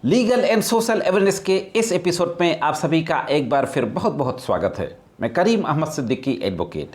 Legal and social awareness के इस episode में आप सभी का एक बार फिर बहुत बहुत स्वागत है। मैं करीम अहमद सिद्दीकी एडवोकेट।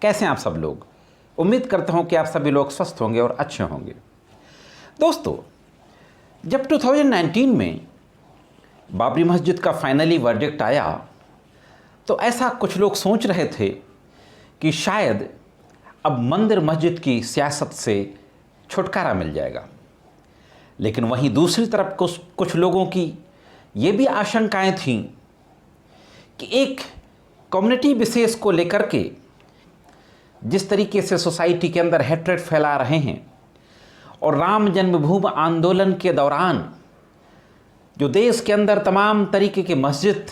कैसे हैं आप सब लोग? उम्मीद करता हूं कि आप सभी लोग स्वस्थ होंगे और अच्छे होंगे। दोस्तों, जब 2019 में बाबरी मस्जिद का फाइनली वर्डिक्ट आया तो ऐसा कुछ लोग सोच रहे थे कि शायद अब मंदिर मस्जिद की सियासत से छुटकारा मिल जाएगा। लेकिन वहीं दूसरी तरफ कुछ लोगों की ये भी आशंकाएं थीं कि एक कम्युनिटी विशेष को लेकर के जिस तरीके से सोसाइटी के अंदर हेट्रेड फैला रहे हैं और राम जन्मभूमि आंदोलन के दौरान जो देश के अंदर तमाम तरीके के मस्जिद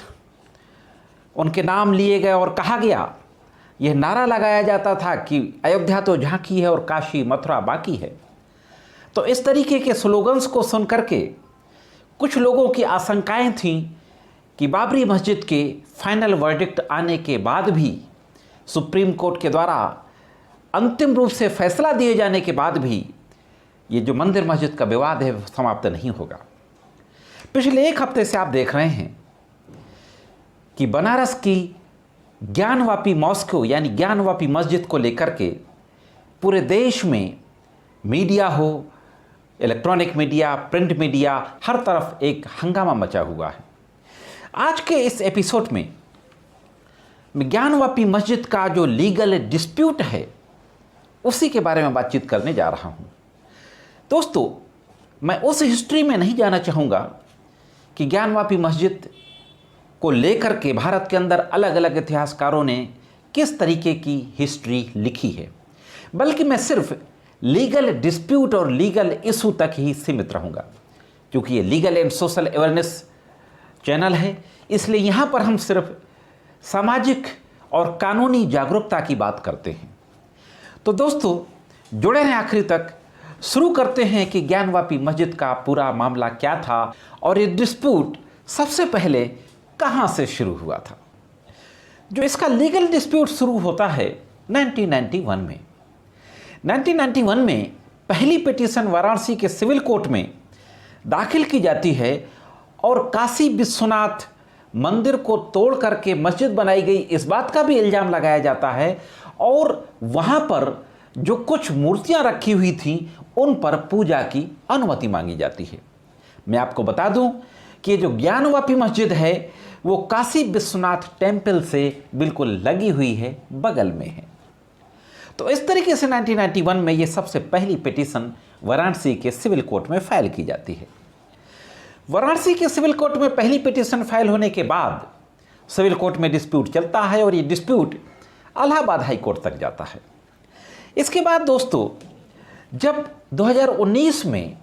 उनके नाम लिए गए और कहा गया, यह नारा लगाया जाता था कि अयोध्या तो झांकी है और काशी मथुरा बाकी है। तो इस तरीके के स्लोगन्स को सुन करके कुछ लोगों की आशंकाएं थीं कि बाबरी मस्जिद के फाइनल वर्डिक्ट आने के बाद भी, सुप्रीम कोर्ट के द्वारा अंतिम रूप से फैसला दिए जाने के बाद भी ये जो मंदिर मस्जिद का विवाद है समाप्त नहीं होगा। पिछले एक हफ्ते से आप देख रहे हैं कि बनारस की ज्ञानवापी मॉस्को यानी ज्ञानवापी मस्जिद को लेकर के पूरे देश में मीडिया हो, इलेक्ट्रॉनिक मीडिया, प्रिंट मीडिया, हर तरफ एक हंगामा मचा हुआ है। आज के इस एपिसोड में मैं ज्ञानवापी मस्जिद का जो लीगल डिस्प्यूट है उसी के बारे में बातचीत करने जा रहा हूं। दोस्तों, मैं उस हिस्ट्री में नहीं जाना चाहूँगा कि ज्ञानवापी मस्जिद को लेकर के भारत के अंदर अलग अलग इतिहासकारों ने किस तरीके की हिस्ट्री लिखी है, बल्कि मैं सिर्फ लीगल डिस्प्यूट और लीगल इशू तक ही सीमित रहूँगा। क्योंकि ये legal and social awareness channel है, इसलिए यहाँ पर हम सिर्फ सामाजिक और कानूनी जागरूकता की बात करते हैं। तो दोस्तों, जुड़े रहें आखिरी तक। शुरू करते हैं कि ज्ञानवापी मस्जिद का पूरा मामला क्या था और ये डिस्प्यूट सबसे पहले कहाँ से शुरू हुआ था। जो इसका लीगल डिस्प्यूट शुरू होता है 1991 में। 1991 में पहली पिटीशन वाराणसी के सिविल कोर्ट में दाखिल की जाती है और काशी विश्वनाथ मंदिर को तोड़ करके मस्जिद बनाई गई इस बात का भी इल्ज़ाम लगाया जाता है और वहाँ पर जो कुछ मूर्तियाँ रखी हुई थीं उन पर पूजा की अनुमति मांगी जाती है। मैं आपको बता दूं कि ये जो ज्ञानवापी मस्जिद है वो काशी विश्वनाथ टेम्पल से बिल्कुल लगी हुई है, बगल में है। तो इस तरीके से 1991 में ये सबसे पहली पिटीशन वाराणसी के सिविल कोर्ट में फाइल की जाती है। वाराणसी के सिविल कोर्ट में पहली पिटीशन फाइल होने के बाद सिविल कोर्ट में डिस्प्यूट चलता है और ये डिस्प्यूट इलाहाबाद हाई कोर्ट तक जाता है। इसके बाद दोस्तों, जब 2019 में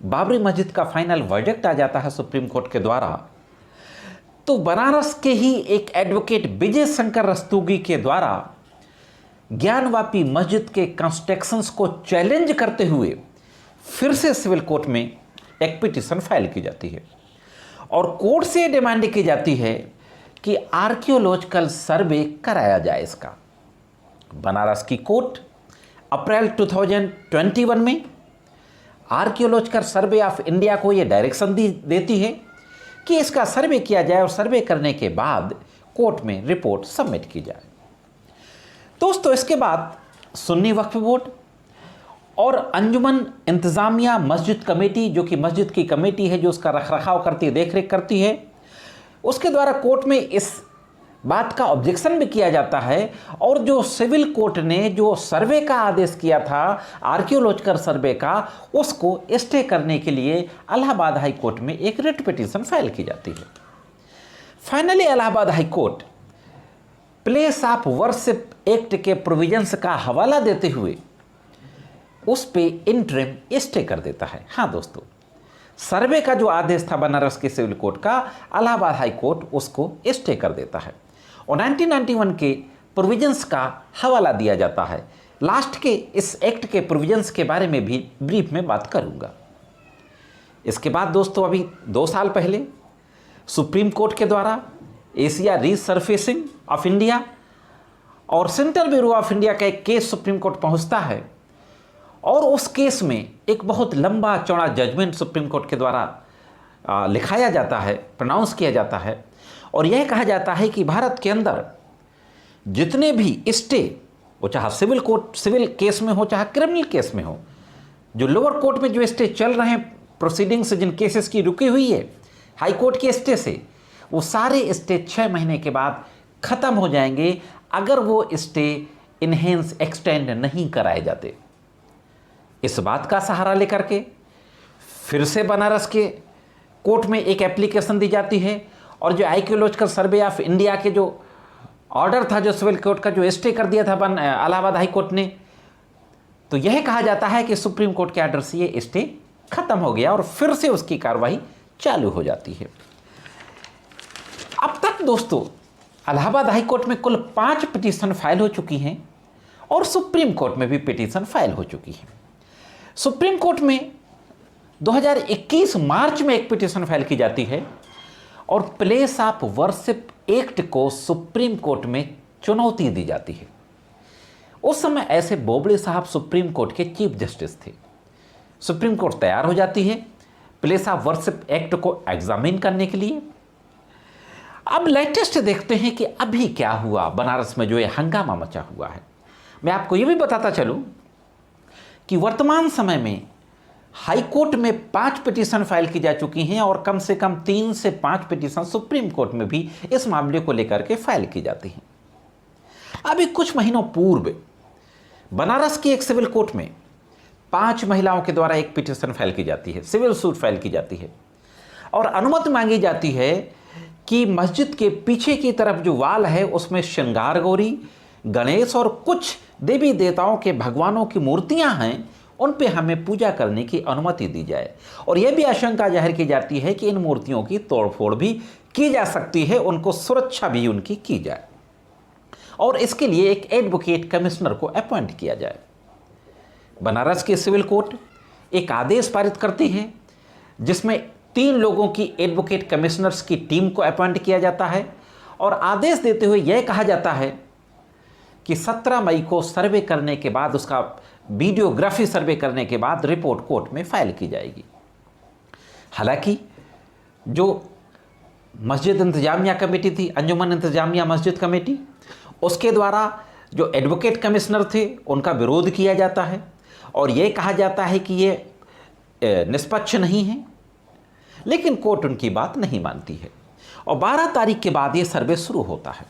बाबरी मस्जिद का फाइनल वर्डिक्ट आ जाता है सुप्रीम कोर्ट के द्वारा, तो बनारस के ही एक एडवोकेट विजय शंकर रस्तोगी के द्वारा ज्ञानवापी मस्जिद के कंस्ट्रक्शंस को चैलेंज करते हुए फिर से सिविल कोर्ट में एक पिटीशन फाइल की जाती है और कोर्ट से डिमांड की जाती है कि आर्कियोलॉजिकल सर्वे कराया जाए इसका। बनारस की कोर्ट अप्रैल 2021 में आर्कियोलॉजिकल सर्वे ऑफ इंडिया को यह डायरेक्शन देती है कि इसका सर्वे किया जाए और सर्वे करने के बाद कोर्ट में रिपोर्ट सबमिट की जाए। दोस्तों, इसके बाद सुन्नी वक्फ बोर्ड और अंजुमन इंतज़ामिया मस्जिद कमेटी, जो कि मस्जिद की कमेटी है जो उसका रखरखाव करती है, देखरेख करती है, उसके द्वारा कोर्ट में इस बात का ऑब्जेक्शन भी किया जाता है और जो सिविल कोर्ट ने जो सर्वे का आदेश किया था आर्कियोलॉजिकल सर्वे का, उसको स्टे करने के लिए इलाहाबाद हाई कोर्ट में एक रिट पिटीशन फाइल की जाती है। Finally Allahabad high court place of worship act के प्रोविजंस का हवाला देते हुए उस पे इंटरिम स्टे कर देता है। हाँ दोस्तों, सर्वे का जो आदेश था बनारस के सिविल कोर्ट का, इलाहाबाद हाई कोर्ट उसको स्टे कर देता है और 1991 के प्रोविजंस का हवाला दिया जाता है। लास्ट के इस एक्ट के प्रोविजंस के बारे में भी ब्रीफ में बात करूंगा। इसके बाद दोस्तों, अभी 2 साल पहले सुप्रीम कोर्ट के द्वारा एशिया रीसर्फेसिंग ऑफ इंडिया और सेंट्रल ब्यूरो ऑफ इंडिया का एक केस सुप्रीम कोर्ट पहुंचता है और उस केस में एक बहुत लंबा चौड़ा जजमेंट सुप्रीम कोर्ट के द्वारा लिखाया जाता है, प्रोनाउंस किया जाता है, और यह कहा जाता है कि भारत के अंदर जितने भी स्टे, वो चाहे सिविल केस में हो चाहे क्रिमिनल केस में हो, जो लोअर कोर्ट में जो स्टे चल रहे हैं, प्रोसीडिंग्स जिन केसेस की रुकी हुई है हाई कोर्ट के स्टे से, वो सारे स्टे 6 महीने के बाद ख़त्म हो जाएंगे अगर वो स्टे इन्हेंस एक्सटेंड नहीं कराए जाते। इस बात का सहारा लेकर के फिर से बनारस के कोर्ट में एक एप्लीकेशन दी जाती है, और जो आर्कियोलॉजिकल सर्वे ऑफ इंडिया के जो ऑर्डर था, जो सिविल कोर्ट का जो स्टे कर दिया था इलाहाबाद हाई कोर्ट ने, तो यह कहा जाता है कि सुप्रीम कोर्ट के ऑर्डर से ये स्टे खत्म हो गया और फिर से उसकी कार्रवाई चालू हो जाती है। अब तक दोस्तों इलाहाबाद हाई कोर्ट में कुल 5 पिटीशन फाइल हो चुकी हैं और सुप्रीम कोर्ट में भी पिटीशन फाइल हो चुकी है। सुप्रीम कोर्ट में 2021 मार्च में एक पिटीशन फाइल की जाती है और प्लेस ऑफ वर्शिप एक्ट को सुप्रीम कोर्ट में चुनौती दी जाती है। उस समय ऐसे बोबड़े साहब सुप्रीम कोर्ट के चीफ जस्टिस थे। सुप्रीम कोर्ट तैयार हो जाती है प्लेस ऑफ वर्शिप एक्ट को एग्जामिन करने के लिए। अब लेटेस्ट देखते हैं कि अभी क्या हुआ बनारस में, जो ये हंगामा मचा हुआ है। मैं आपको ये भी बताता चलूं कि वर्तमान समय में हाई कोर्ट में 5 पिटीशन फाइल की जा चुकी हैं और कम से कम 3 से 5 पिटीशन सुप्रीम कोर्ट में भी इस मामले को लेकर के फाइल की जाती हैं। अभी कुछ महीनों पूर्व बनारस की एक सिविल कोर्ट में 5 महिलाओं के द्वारा एक पिटीशन फाइल की जाती है, सिविल सूट फाइल की जाती है, और अनुमति मांगी जाती है कि मस्जिद के पीछे की तरफ जो वाल है उसमें श्रृंगार गौरी, गणेश और कुछ देवी देवताओं के भगवानों की मूर्तियां हैं, उन पे हमें पूजा करने की अनुमति दी जाए। और यह भी आशंका जाहिर की जाती है कि इन मूर्तियों की तोड़फोड़ भी की जा सकती है, उनको सुरक्षा भी उनकी की जाए, और इसके लिए एक एडवोकेट कमिश्नर को अपॉइंट किया जाए। बनारस की सिविल कोर्ट एक आदेश पारित करती है जिसमें 3 लोगों की एडवोकेट कमिश्नर्स की टीम को अपॉइंट किया जाता है, और आदेश देते हुए यह कहा जाता है कि 17 मई को सर्वे करने के बाद, उसका वीडियोग्राफी सर्वे करने के बाद रिपोर्ट कोर्ट में फाइल की जाएगी। हालांकि जो मस्जिद इंतजामिया कमेटी थी, अंजुमन इंतजामिया मस्जिद कमेटी, उसके द्वारा जो एडवोकेट कमिश्नर थे उनका विरोध किया जाता है और ये कहा जाता है कि ये निष्पक्ष नहीं है, लेकिन कोर्ट उनकी बात नहीं मानती है और 12 तारीख के बाद ये सर्वे शुरू होता है।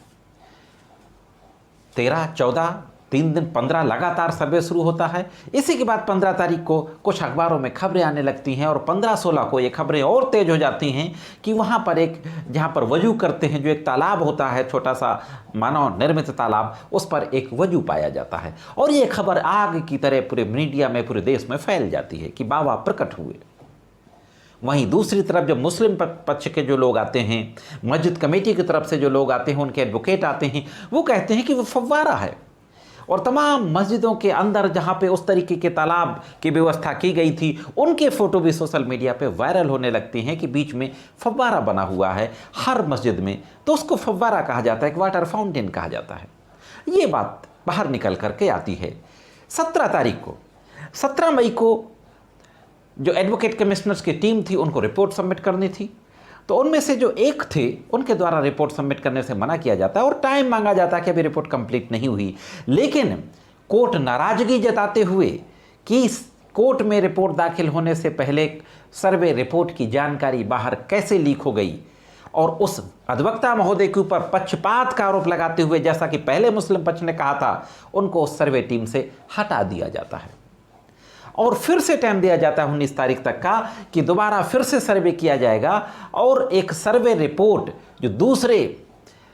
13, 14, 3 दिन, 15 लगातार सर्वे शुरू होता है। इसी के बाद 15 तारीख को कुछ अखबारों में खबरें आने लगती हैं और 15-16 को ये खबरें और तेज हो जाती हैं कि वहाँ पर एक, जहाँ पर वजू करते हैं, जो एक तालाब होता है, छोटा सा मानव निर्मित तालाब, उस पर एक वजू पाया जाता है और ये खबर आग की तरह पूरे मीडिया में, पूरे देश में फैल जाती है कि बाबा प्रकट हुए। वहीं दूसरी तरफ जब मुस्लिम पक्ष के जो लोग आते हैं, मस्जिद कमेटी की तरफ से जो लोग आते हैं, उनके एडवोकेट आते हैं, वो कहते हैं कि वो फव्वारा है और तमाम मस्जिदों के अंदर जहाँ पे उस तरीके के तालाब की व्यवस्था की गई थी, उनके फ़ोटो भी सोशल मीडिया पे वायरल होने लगते हैं कि बीच में फव्वारा बना हुआ है हर मस्जिद में, तो उसको फव्वारा कहा जाता है, एक वाटर फाउंटेन कहा जाता है। ये बात बाहर निकल करके आती है 17 तारीख को। 17 मई को जो एडवोकेट कमिश्नर्स की टीम थी, उनको रिपोर्ट सबमिट करनी थी, तो उनमें से जो एक थे उनके द्वारा रिपोर्ट सबमिट करने से मना किया जाता है और टाइम मांगा जाता है कि अभी रिपोर्ट कंप्लीट नहीं हुई। लेकिन कोर्ट नाराज़गी जताते हुए कि कोर्ट में रिपोर्ट दाखिल होने से पहले सर्वे रिपोर्ट की जानकारी बाहर कैसे लीक हो गई, और उस अधिवक्ता महोदय के ऊपर पक्षपात का आरोप लगाते हुए, जैसा कि पहले मुस्लिम पक्ष ने कहा था, उनको उस सर्वे टीम से हटा दिया जाता है और फिर से टाइम दिया जाता है 19 तारीख तक का कि दोबारा फिर से सर्वे किया जाएगा और एक सर्वे रिपोर्ट जो दूसरे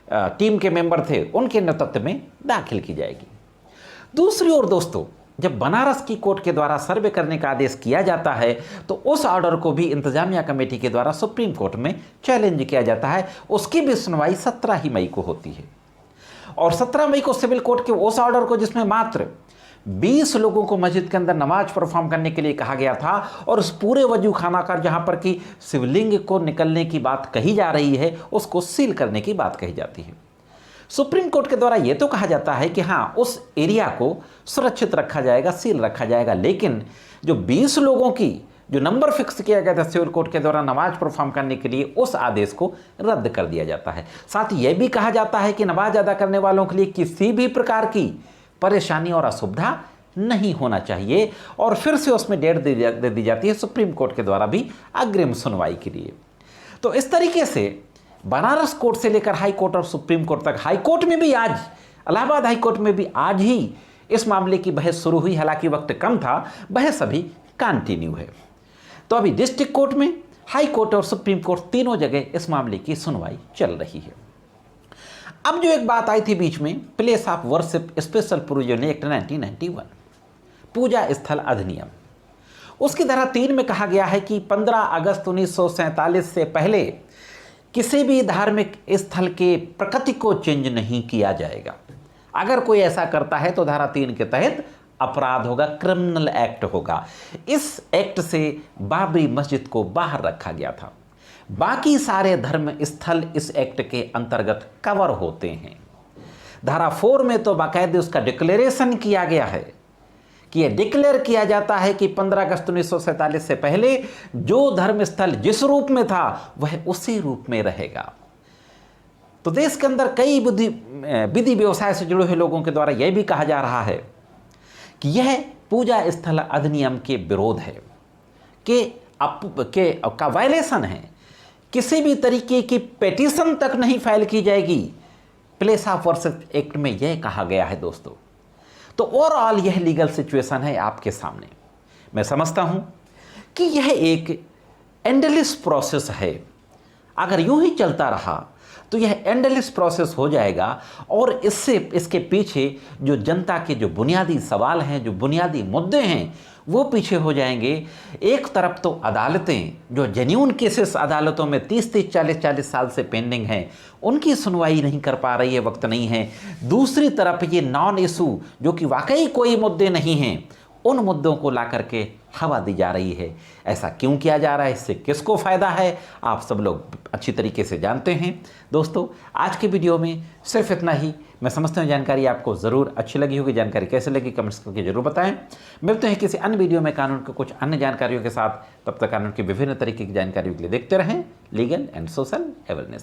टीम के मेंबर थे उनके नेतृत्व में दाखिल की जाएगी। दूसरी ओर दोस्तों, जब बनारस की कोर्ट के द्वारा सर्वे करने का आदेश किया जाता है तो उस ऑर्डर को भी इंतजामिया कमेटी के द्वारा सुप्रीम कोर्ट में चैलेंज किया जाता है। उसकी भी सुनवाई 17 ही मई को होती है और 17 मई को सिविल कोर्ट के उस ऑर्डर को, जिसमें मात्र 20 लोगों को मस्जिद के अंदर नमाज परफॉर्म करने के लिए कहा गया था और उस पूरे वजू खाना का, जहां पर कि शिवलिंग को निकलने की बात कही जा रही है, उसको सील करने की बात कही जाती है। सुप्रीम कोर्ट के द्वारा यह तो कहा जाता है कि हाँ, उस एरिया को सुरक्षित रखा जाएगा, सील रखा जाएगा, लेकिन जो 20 लोगों की जो नंबर फिक्स किया गया था सिविल कोर्ट के द्वारा नमाज परफॉर्म करने के लिए, उस आदेश को रद्द कर दिया जाता है। साथ ही यह भी कहा जाता है कि नमाज अदा करने वालों के लिए किसी भी प्रकार की परेशानी और असुविधा नहीं होना चाहिए, और फिर से उसमें डेट दे दी जाती है सुप्रीम कोर्ट के द्वारा भी अग्रिम सुनवाई के लिए। तो इस तरीके से बनारस कोर्ट से लेकर हाई कोर्ट और सुप्रीम कोर्ट तक, हाई कोर्ट में भी आज, इलाहाबाद हाई कोर्ट में भी आज ही इस मामले की बहस शुरू हुई। हालांकि वक्त कम था, बहस अभी कंटिन्यू है। तो अभी डिस्ट्रिक्ट कोर्ट में, हाई कोर्ट और सुप्रीम कोर्ट तीनों जगह इस मामले की सुनवाई चल रही है। अब जो एक बात आई थी बीच में, place of worship special provision act 1991, पूजा स्थल अधिनियम, उसकी धारा 3 में कहा गया है कि 15 अगस्त 1947 से पहले किसी भी धार्मिक स्थल के प्रकृति को चेंज नहीं किया जाएगा। अगर कोई ऐसा करता है तो धारा 3 के तहत अपराध होगा, क्रिमिनल एक्ट होगा। इस एक्ट से बाबरी मस्जिद को बाहर रखा गया था। बाकी सारे धर्म स्थल इस एक्ट के अंतर्गत कवर होते हैं। धारा 4 में तो बाकायदे उसका डिक्लेरेशन किया गया है कि यह डिक्लेयर किया जाता है कि 15 अगस्त 1947 से पहले जो धर्म स्थल जिस रूप में था वह उसी रूप में रहेगा। तो देश के अंदर कई विधि व्यवसाय से जुड़े हुए लोगों के द्वारा यह भी कहा जा रहा है कि यह पूजा स्थल अधिनियम के विरोध है, का वायलेशन है। किसी भी तरीके की पेटिशन तक नहीं फाइल की जाएगी। प्लेस ऑफ वर्शिप एक्ट में यह कहा गया है दोस्तों। तो ओवरऑल यह लीगल सिचुएशन है आपके सामने। मैं समझता हूं कि यह एक एंडलेस प्रोसेस है। अगर यूं ही चलता रहा तो यह एंडलेस प्रोसेस हो जाएगा, और इसके पीछे जो जनता के जो बुनियादी सवाल हैं, जो बुनियादी मुद्दे हैं, वो पीछे हो जाएंगे। एक तरफ तो अदालतें, जो जेन्यून केसेस अदालतों में 30-30, 40-40 साल से पेंडिंग हैं, उनकी सुनवाई नहीं कर पा रही है, वक्त नहीं है। दूसरी तरफ ये नॉन इशू, जो कि वाकई कोई मुद्दे नहीं हैं, उन मुद्दों को ला करके हवा दी जा रही है। ऐसा क्यों किया जा रहा है, इससे किसको फ़ायदा है, आप सब लोग अच्छी तरीके से जानते हैं। दोस्तों, आज के वीडियो में सिर्फ इतना ही। मैं समझता हूँ जानकारी आपको ज़रूर अच्छी लगी होगी। जानकारी कैसे लगी कमेंट्स करके जरूर बताएं। मिलते हैं किसी अन्य वीडियो में कानून के कुछ अन्य जानकारियों के साथ। तब तक कानून की विभिन्न तरीके की जानकारियों के लिए देखते रहें लीगल एंड सोशल अवेयरनेस।